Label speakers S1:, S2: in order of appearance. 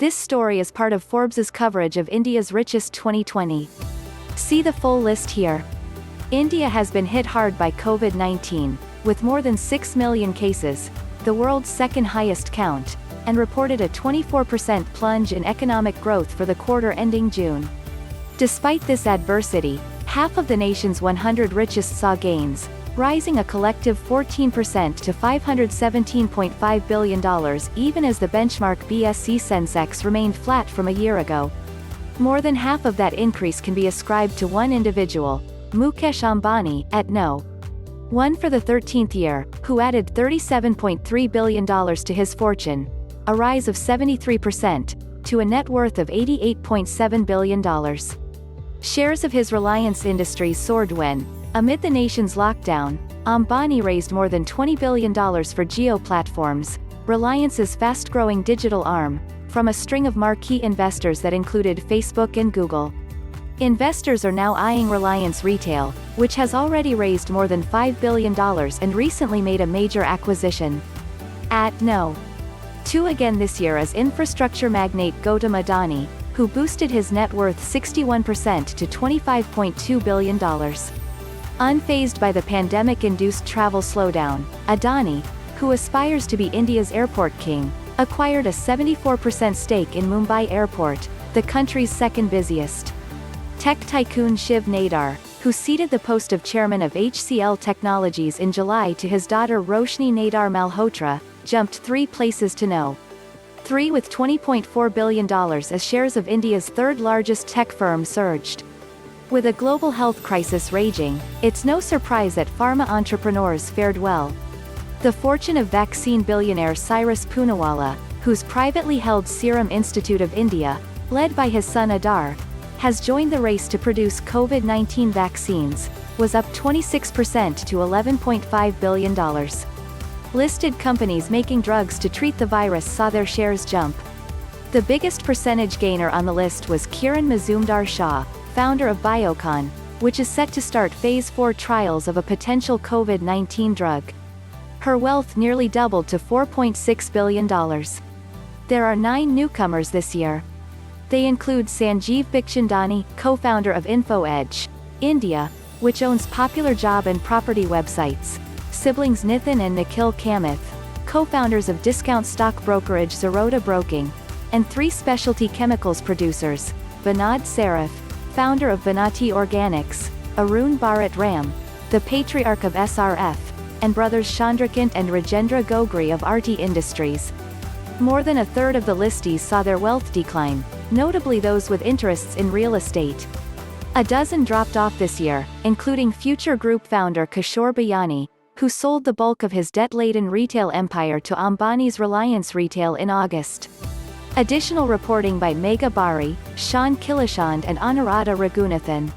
S1: This story is part of Forbes' coverage of India's Richest 2020. See the full list here. India has been hit hard by COVID-19, with more than 6 million cases, the world's second highest count, and reported a 24% plunge in economic growth for the quarter ending June. Despite this adversity, half of the nation's 100 richest saw gains, rising a collective 14% to $517.5 billion, even as the benchmark BSE Sensex remained flat from a year ago. More than half of that increase can be ascribed to one individual, Mukesh Ambani, at No. 1 for the 13th year, who added $37.3 billion to his fortune, a rise of 73%, to a net worth of $88.7 billion. Shares of his Reliance Industries soared when, amid the nation's lockdown, Ambani raised more than $20 billion for Jio Platforms, Reliance's fast-growing digital arm, from a string of marquee investors that included Facebook and Google. Investors are now eyeing Reliance Retail, which has already raised more than $5 billion and recently made a major acquisition. At No. 2 again this year is infrastructure magnate Gautam Adani, who boosted his net worth 61% to $25.2 billion. Unfazed by the pandemic-induced travel slowdown, Adani, who aspires to be India's airport king, acquired a 74% stake in Mumbai Airport, the country's second busiest. Tech tycoon Shiv Nadar, who ceded the post of chairman of HCL Technologies in July to his daughter Roshni Nadar Malhotra, jumped 3 places to No. 3 with $20.4 billion as shares of India's third-largest tech firm surged. With a global health crisis raging, it's no surprise that pharma entrepreneurs fared well. The fortune of vaccine billionaire Cyrus Poonawalla, whose privately held Serum Institute of India, led by his son Adar, has joined the race to produce COVID-19 vaccines, was up 26% to $11.5 billion. Listed companies making drugs to treat the virus saw their shares jump. The biggest percentage gainer on the list was Kiran Mazumdar-Shaw, founder of Biocon, which is set to start Phase 4 trials of a potential COVID-19 drug. Her wealth nearly doubled to $4.6 billion. There are 9 newcomers this year. They include Sanjeev Bikhchandani, co-founder of InfoEdge India, which owns popular job and property websites, siblings Nithin and Nikhil Kamath, co-founders of discount stock brokerage Zerodha Broking, and 3 specialty chemicals producers, Vinod Saraf, founder of Vinati Organics, Arun Bharat Ram, the patriarch of SRF, and brothers Chandrakant and Rajendra Gogri of RT Industries. More than a third of the listees saw their wealth decline, notably those with interests in real estate. A dozen dropped off this year, including Future Group founder Kishore Bayani, who sold the bulk of his debt-laden retail empire to Ambani's Reliance Retail in August. Additional reporting by Megha Bari, Sean Kilashand and Anuradha Raghunathan.